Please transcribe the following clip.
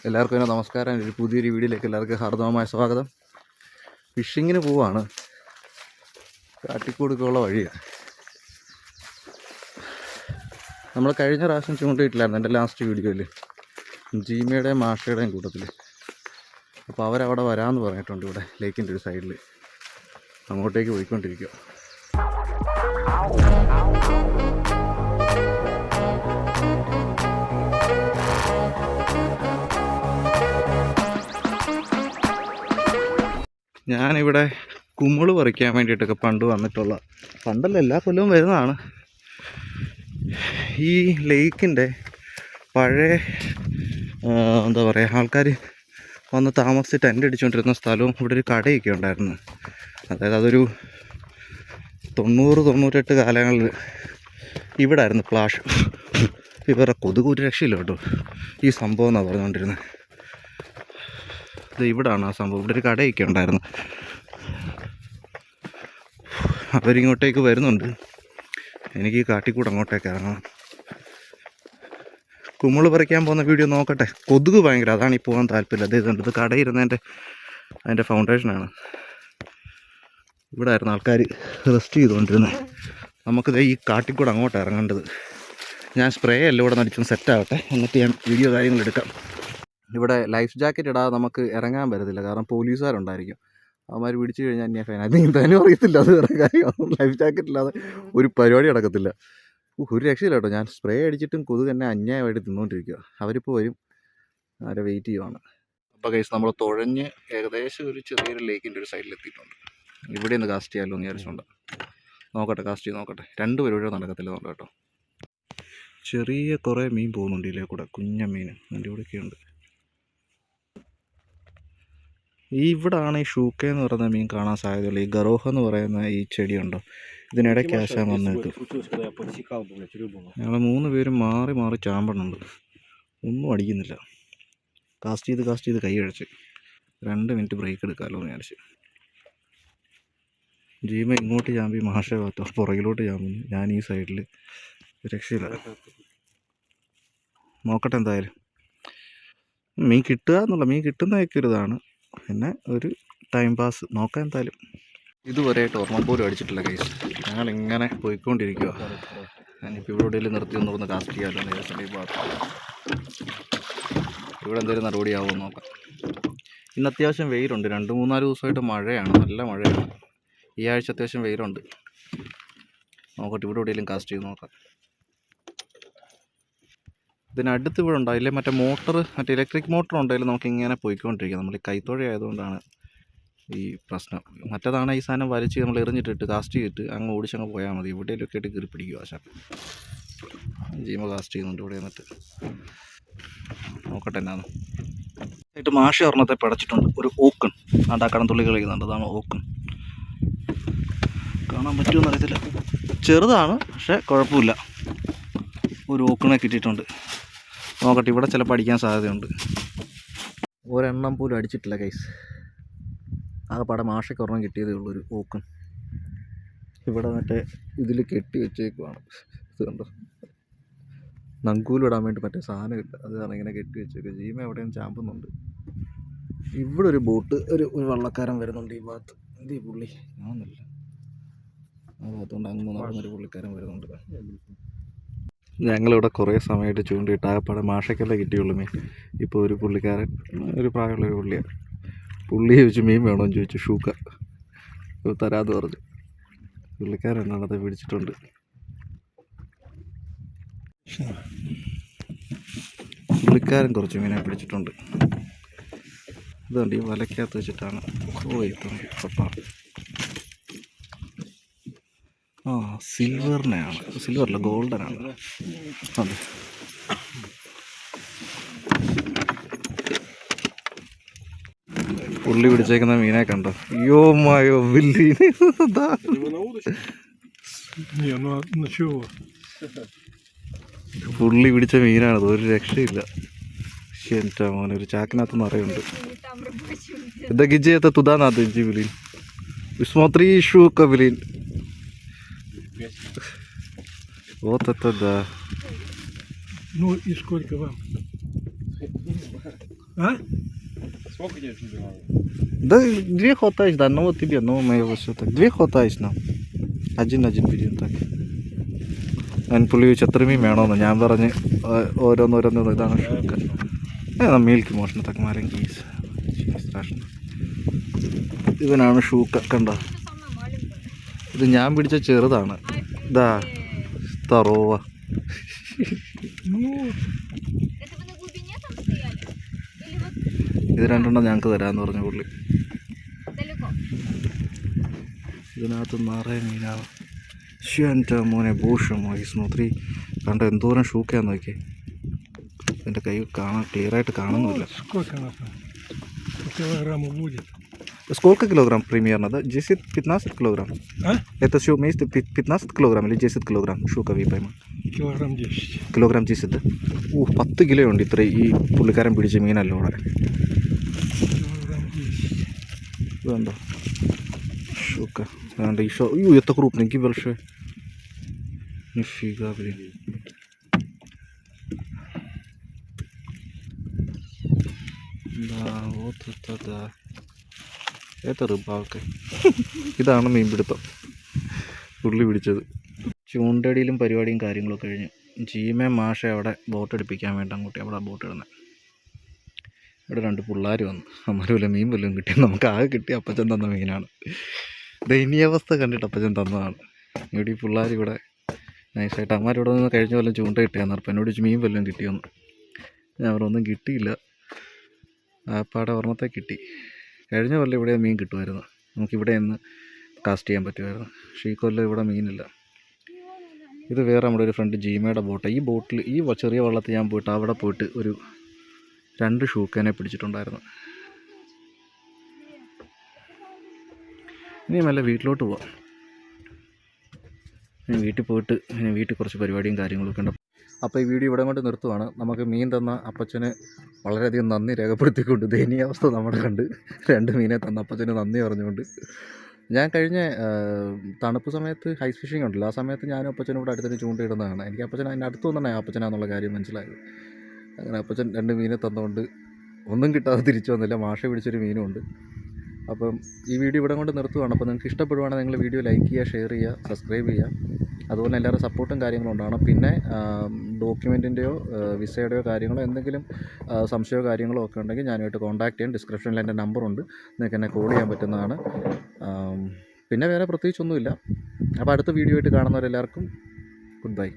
എല്ലാവർക്കും നമസ്കാരം. ഒരു പുതിയൊരു വീഡിയോയിലേക്ക് എല്ലാവർക്കും ഹാർദവമായ സ്വാഗതം. ഫിഷിങ്ങിന് പോവാണ്. കാട്ടിക്കൂടുക്കുള്ള വഴിയാണ്. നമ്മൾ കഴിഞ്ഞ പ്രാവശ്യം ചൂണ്ടിയിട്ടില്ലായിരുന്നു എൻ്റെ ലാസ്റ്റ് വീഡിയോയിൽ, ജീമയുടെയും മാഷയുടെയും കൂട്ടത്തിൽ. അപ്പോൾ അവരവിടെ വരാമെന്ന് പറഞ്ഞിട്ടുണ്ട്. ഇവിടെ ലേക്കിൻ്റെ ഒരു സൈഡിൽ അങ്ങോട്ടേക്ക് പോയിക്കൊണ്ടിരിക്കുക. ഞാനിവിടെ കുമിള് പറിക്കാൻ വേണ്ടിയിട്ടൊക്കെ പണ്ട് വന്നിട്ടുള്ള, പണ്ടല്ല എല്ലാ കൊല്ലവും വരുന്നതാണ്. ഈ ലേക്കിൻ്റെ പഴയ എന്താ പറയുക, ആൾക്കാർ വന്ന് താമസിച്ച് ടെൻ്റ് അടിച്ചുകൊണ്ടിരുന്ന സ്ഥലവും ഇവിടെ ഒരു കടയൊക്കെ ഉണ്ടായിരുന്നു. അതായത് അതൊരു 90-98 കാലങ്ങളിൽ ഇവിടെ ആയിരുന്നു പ്ലാഷ്. ഇവരുടെ കൊതുക് ഒരു രക്ഷയില്ല കേട്ടോ. ഈ സംഭവം എന്നാണ് പറഞ്ഞുകൊണ്ടിരുന്നത്. ഇത് ഇവിടാണ് ആ സംഭവം. ഇവിടെ ഒരു കടയൊക്കെ ഉണ്ടായിരുന്നു. അവരിങ്ങോട്ടേക്ക് വരുന്നുണ്ട്. എനിക്ക് ഈ കാട്ടിക്കൂടെ അങ്ങോട്ടേക്ക് ഇറങ്ങണം. കുമിള് പറിക്കാൻ പോകുന്ന വീഡിയോ നോക്കട്ടെ. കൊതുക് ഭയങ്കര, അതാണ് ഈ പോകാൻ താല്പര്യം. അതേതുണ്ട്, ഇത് കടയിരുന്നതിൻ്റെ അതിൻ്റെ ഫൗണ്ടേഷനാണ്. ഇവിടെ ആയിരുന്നു ആൾക്കാർ റെസ്റ്റ് ചെയ്തുകൊണ്ടിരുന്നത്. നമുക്കിത് ഈ കാട്ടിക്കൂടെ അങ്ങോട്ട് ഇറങ്ങേണ്ടത്. ഞാൻ സ്പ്രേ എല്ലാം ഇവിടെ നടിച്ചൊന്ന് സെറ്റാവട്ടെ, എന്നിട്ട് ഞാൻ വീഡിയോ കാര്യങ്ങളെടുക്കാം. ഇവിടെ ലൈഫ് ജാക്കറ്റ് ഇടാതെ നമുക്ക് ഇറങ്ങാൻ പറ്റത്തില്ല, കാരണം പോലീസുകാരുണ്ടായിരിക്കും. അവന്മാർ പിടിച്ചു കഴിഞ്ഞാൽ ഞാൻ ഫൈൻ. അത് തന്നെ അറിയത്തില്ല, അത് വേറെ കാര്യം. ലൈഫ് ജാക്കറ്റ് ഇല്ലാതെ ഒരു പരിപാടി നടക്കത്തില്ല. ഒരു രക്ഷയില്ല കേട്ടോ. ഞാൻ സ്പ്രേ അടിച്ചിട്ടും കൊതുക് തന്നെ അന്യായമായിട്ട് തിന്നുകൊണ്ടിരിക്കുക. അവരിപ്പോൾ വരും, അവരെ വെയിറ്റ് ചെയ്യുവാണ്. അപ്പോൾ കേസ് നമ്മൾ തുഴഞ്ഞ് ഏകദേശം ഒരു ചെറിയൊരു ലേക്കിൻ്റെ ഒരു സൈഡിലെത്തിയിട്ടുണ്ട്. ഇവിടെ നിന്ന് കാസ്റ്റ് ചെയ്യാമല്ലോ എന്ന് വിചാരിച്ചുകൊണ്ട് നോക്കട്ടെ, കാസ്റ്റ് ചെയ്ത് നോക്കട്ടെ. രണ്ട് പരിപാടിയും നടക്കത്തില്ല നോക്കാം കേട്ടോ. ചെറിയ കുറേ മീൻ പോകുന്നുണ്ട് ഇതിലേ കൂടെ, കുഞ്ഞ മീൻ എൻ്റെ ഇവിടെയൊക്കെ ഉണ്ട്. ഇവിടാണ് ഈ ഷൂക്ക എന്ന് പറയുന്ന മീൻ കാണാൻ സാധ്യതയുള്ളൂ. ഈ ഗറോഹ എന്ന് പറയുന്ന ഈ ചെടിയുണ്ടോ, ഇതിനിടയ്ക്ക് ആശാൻ വന്നിട്ട് ഞങ്ങൾ 3 പേരും മാറി മാറി ചാമ്പണുണ്ട്. ഒന്നും അടിക്കുന്നില്ല. കാസ്റ്റ് ചെയ്ത് കൈ അഴിച്ച് 2 മിനിറ്റ് ബ്രേക്ക് എടുക്കാമല്ലോ എന്ന് വിചാരിച്ച്. ജീമ ഇങ്ങോട്ട് ചാമ്പി, മാഷ ഭാഗത്തോ പുറകിലോട്ട് ചാമ്പുന്നു. ഞാൻ ഈ സൈഡിൽ. രക്ഷയില്ല. നോക്കട്ടെ എന്തായാലും. മീൻ കിട്ടുക എന്നുള്ള, മീൻ കിട്ടുന്നതൊക്കെ ഒരു ഇതാണ്. പിന്നെ ഒരു ടൈം പാസ് നോക്കാം എന്തായാലും. ഇതുവരെയായിട്ട് ഓർമ്മ പോലും അടിച്ചിട്ടില്ല കേസ്. ഞങ്ങളിങ്ങനെ പോയിക്കൊണ്ടിരിക്കുക. ഞാനിപ്പോൾ ഇവിടെ എവിടെയെങ്കിലും നിർത്തി ഒന്ന് കാസ്റ്റ് ചെയ്യാമല്ലോ എന്ന് വിചാരിച്ചിട്ട് ഈ ഭാഗത്ത്. ഇവിടെ എന്തെങ്കിലും നടപടിയാവുമെന്ന് നോക്കാം. ഇന്ന് അത്യാവശ്യം വെയിലുണ്ട്. 2-3-4 ദിവസമായിട്ട് മഴയാണ്, നല്ല മഴയാണ്. ഈ ആഴ്ച അത്യാവശ്യം വെയിലുണ്ട്. നോക്കട്ടെ, ഇവിടെ എവിടെയെങ്കിലും കാസ്റ്റ് ചെയ്ത് നോക്കാം. ഇതിനടുത്ത് ഇവിടെ ഉണ്ടായില്ലേ മറ്റേ മോട്ടർ, മറ്റേ ഇലക്ട്രിക് മോട്ടർ ഉണ്ടെങ്കിലും നമുക്ക് ഇങ്ങനെ പോയിക്കൊണ്ടിരിക്കാം. നമ്മൾ ഈ കൈത്തോഴ ആയതുകൊണ്ടാണ് ഈ പ്രശ്നം. മറ്റേതാണ് ഈ സാധനം വലിച്ച് നമ്മൾ എറിഞ്ഞിട്ടിട്ട് കാസ്റ്റ് ചെയ്തിട്ട് അങ്ങ് ഓടിച്ചങ്ങ് പോയാൽ മതി. എവിടെയെങ്കിലുമൊക്കെ ആയിട്ട് കയറി പിടിക്കുക. ആശാൻ ജീമ കാസ്റ്റ് ചെയ്യുന്നുണ്ട് ഇവിടെ വന്നിട്ട്. നോക്കട്ടെ എന്നാണ് ആയിട്ട്. മാഷ ഒരെണ്ണത്തെ പടച്ചിട്ടുണ്ട്, ഒരു ഓക്കൺ. ആണ്ടാക്കണം തുള്ളി കളിക്കുന്നുണ്ട്. അതാണ് ഓക്കൺ. കാണാൻ പറ്റുമെന്ന് അറിയത്തില്ല, ചെറുതാണ് പക്ഷേ കുഴപ്പമില്ല. ഒരു ഓക്കണെ കിട്ടിയിട്ടുണ്ട്. നോക്കട്ടെ, ഇവിടെ ചിലപ്പോൾ അടിക്കാൻ സാധ്യതയുണ്ട്. ഒരെണ്ണം പോലും അടിച്ചിട്ടില്ല കൈസ്. ആകെപ്പാടെ മാഷയ്ക്ക് ഒരെണ്ണം കിട്ടിയതേ ഉള്ളൂ, ഒരു ഓക്കൺ. ഇവിടെ മറ്റേ ഇതിൽ കെട്ടി വെച്ചേക്കുവാണ്. ഇത് കണ്ടോ, നങ്കൂലിടാൻ വേണ്ടി മറ്റേ സാധനമില്ല, അത് കാരണം ഇങ്ങനെ കെട്ടി വെച്ചേക്കുക. ജീമ എവിടെയും ചാമ്പുന്നുണ്ട്. ഇവിടെ ഒരു ബോട്ട്, ഒരു വള്ളക്കാരൻ വരുന്നുണ്ട് ഈ ഭാഗത്ത്. ഇത് ഈ പുള്ളി ആണെന്നില്ല, ആ ഭാഗത്തുകൊണ്ട് അങ്ങ് നടന്നൊരു പുള്ളിക്കാരൻ വരുന്നുണ്ട്. ഞങ്ങളിവിടെ കുറേ സമയമായിട്ട് ചൂണ്ടിയിട്ട് ആകെപ്പാടെ മാഷയ്ക്കല്ലേ കിട്ടിയുള്ളൂ മീൻ. ഇപ്പോൾ ഒരു പുള്ളിക്കാരൻ, ഒരു പ്രായമുള്ളൊരു പുള്ളിയാണ്. പുള്ളി ചോദിച്ചു മീൻ വേണമെന്ന് ചോദിച്ചു. ഷൂക്ക തരാമെന്ന് പറഞ്ഞു. പുള്ളിക്കാരൻ എണ്ണത്തെ പിടിച്ചിട്ടുണ്ട്. പുള്ളിക്കാരൻ കുറച്ച് മീനെ പിടിച്ചിട്ടുണ്ട്. ഇതുണ്ട്, ഈ വലക്കകത്ത് വെച്ചിട്ടാണ്. പപ്പ സിൽവറിനെയാണ്, സിൽവറില്ല ഗോൾഡനാണ്. അതെ, പുള്ളി പിടിച്ചേക്കുന്ന മീനെ കണ്ടോ. അയ്യോ മായോ വില്ലീന്. പുള്ളി പിടിച്ച മീനാണത്, ഒരു രക്ഷയില്ല. എൻ്റെ മോനെ, ഒരു ചാക്കിനകത്ത് നിറയുണ്ട്. എന്താ ഗിജയത്തെ തുതാനാത്ത് ഇഞ്ചി വിലീൻ വിസ്മോത്രി ഷൂക്ക വിലീൻ. Вот это да. Ну и сколько вам? А? Сколько тебе фильмов надо? Да 2 хватает, да, одного тебе, одного моего все так. 2 хватает нам. Один бери так. ഞാൻ പുള്ളി ചോദിച്ചു എത്ര മീൻ വേണമെന്ന് ഞാൻ പറഞ്ഞ് ഓരോന്നോരോന്ന് ഇതാണ് ഷൂക്ക മീൽക്ക് മോഷണം так маленький страшно. ഇവനാണ് ഷൂക്ക കണ്ടോ, ഇത് ഞാൻ പിടിച്ച ചെറുതാണ്. ഇതാ തറോവ. Ну, Это вы на глубине там стояли? Или вот ഇത് രണ്ടെണ്ണം ഞങ്ങൾക്ക് തരാമെന്ന് പറഞ്ഞു പുള്ളി. далеко? ഇതിനകത്ത് നിറയെ മീനാണ്. എൻ്റെ മോനെ ബൂഷമോ ഈ സ്മൂത്രി കണ്ട എന്തോരം ഷൂക്കയാന്ന് നോക്കിയേ. എൻ്റെ കൈ കാണാൻ ക്ലിയറായിട്ട് കാണുന്നില്ല. сколько она там? По килограмму будет. Сколько килограмм примерно, да? 10-15 килограмм. А? Это все вместе 15 килограмм или 10 килограмм ഷൂക്ക വീപ്പയ്മ? Килограмм 10. കിലോഗ്രാം 10. ഓ 10 കിലോ ഉണ്ട് ഇത്ര ഈ പുള്ളിക്കാരൻ പിടിച്ച മീനല്ലോ അവിടെ. Килограмм 10. ഇതുണ്ടോ ഷൂക്ക വേണ്ട ഈ ഷോ. അയ്യോ എത്ര крупный большой. Нифига, блин. Да, вот это да. Это рыбалка. ഇതാണ് മീൻപിടുത്തം പുള്ളി പിടിച്ചത്. ചൂണ്ടടിയിലും പരിപാടിയും കാര്യങ്ങളൊക്കെ കഴിഞ്ഞ് ജീമ മാഷ അവിടെ ബോട്ട് എടുപ്പിക്കാൻ വേണ്ടി അങ്ങോട്ട് അവിടെ ബോട്ട് ഇടുന്നത്. ഇവിടെ 2 പിള്ളേർ വന്നു. അമ്മ വല്ല മീൻ വല്ലതും കിട്ടി. നമുക്ക് ആകെ കിട്ടി അപ്പച്ചൻ തന്ന മീനാണ്. ദയനീയാവസ്ഥ കണ്ടിട്ട് അപ്പച്ചൻ തന്നതാണ്. ഇവിടെ ഈ പിള്ളേർ ഇവിടെ നൈസായിട്ട് അമ്മമാരിവിടെ നിന്ന് കഴിഞ്ഞ വല്ലതും ചൂണ്ട കിട്ടിയാന്ന് അപ്പം എന്നോട് ചോദിച്ചു മീൻ വല്ലതും കിട്ടിയോന്ന്. ഞാൻ അവരൊന്നും കിട്ടിയില്ല. ആപ്പാടെ ഓർമ്മത്തെ കിട്ടി. കഴിഞ്ഞ കൊല്ലം ഇവിടെ മീൻ കിട്ടുമായിരുന്നു, നമുക്കിവിടെ നിന്ന് കാസ്റ്റ് ചെയ്യാൻ പറ്റുമായിരുന്നു. പക്ഷേ ഈ കൊല്ലം ഇവിടെ മീനില്ല. ഇത് വേറെ നമ്മുടെ ഒരു ഫ്രണ്ട് ജീമയുടെ ബോട്ടാണ്. ഈ ബോട്ടിൽ ഈ ചെറിയ വള്ളത്തിൽ ഞാൻ പോയിട്ട് അവിടെ പോയിട്ട് ഒരു 2 ഷൂക്കനെ പിടിച്ചിട്ടുണ്ടായിരുന്നു. ഇനി മെല്ലെ വീട്ടിലോട്ട് പോവാം. ഇനി വീട്ടിൽ പോയിട്ട് ഇനി വീട്ടിൽ കുറച്ച് പരിപാടിയും കാര്യങ്ങളൊക്കെ ഉണ്ട്. അപ്പോൾ ഈ വീഡിയോ ഇവിടെ കൊണ്ട് നിർത്തുവാണ്. നമുക്ക് മീൻ തന്ന അപ്പച്ചന് വളരെയധികം നന്ദി രേഖപ്പെടുത്തിക്കൊണ്ട് ദയനീയാവസ്ഥ നമ്മുടെ കണ്ട് 2 മീനെ തന്ന അപ്പച്ചന് നന്ദി പറഞ്ഞുകൊണ്ട് ഞാൻ കഴിഞ്ഞ തണുപ്പ് സമയത്ത് ഹൈസ് ഫിഷിംഗ് ഉണ്ടല്ലോ, ആ സമയത്ത് ഞാനും അപ്പച്ചനും ഇവിടെ അടുത്തിന് ചൂണ്ടയിടുന്നതാണ്. എനിക്ക് അപ്പച്ചൻ അതിൻ്റെ അടുത്ത് വന്നിട്ടാണ് അപ്പച്ചനാന്നുള്ള കാര്യം മനസ്സിലായത്. അങ്ങനെ അപ്പച്ചൻ 2 മീനെ തന്നുകൊണ്ട് ഒന്നും കിട്ടാതെ തിരിച്ചു വന്നില്ല. മാഷ പിടിച്ചൊരു മീനും ഉണ്ട്. അപ്പം ഈ വീഡിയോ ഇവിടെ കൊണ്ട് നിർത്തുവാണ്. അപ്പോൾ നിങ്ങൾക്ക് ഇഷ്ടപ്പെടുവാണെങ്കിൽ നിങ്ങൾ വീഡിയോ ലൈക്ക് ചെയ്യുക, ഷെയർ ചെയ്യുക, സബ്സ്ക്രൈബ് ചെയ്യുക. അതുപോലെ എല്ലാവരും സപ്പോർട്ടും കാര്യങ്ങളും ഉണ്ടാവണം. പിന്നെ ഡോക്യുമെൻറ്റിൻ്റെയോ വിസയുടെയോ കാര്യങ്ങളോ എന്തെങ്കിലും സംശയമോ കാര്യങ്ങളോ ഒക്കെ ഉണ്ടെങ്കിൽ ഞാനുമായിട്ട് കോൺടാക്ട് ചെയ്യാം. ഡിസ്ക്രിപ്ഷനിൽ എൻ്റെ നമ്പറുണ്ട്, നിങ്ങൾക്ക് എന്നെ കോൾ ചെയ്യാൻ പറ്റുന്നതാണ്. പിന്നെ വേറെ പ്രത്യേകിച്ചൊന്നുമില്ല. അപ്പോൾ അടുത്ത വീഡിയോ ആയിട്ട് കാണുന്നവരെല്ലാവർക്കും ഗുഡ് ബൈ.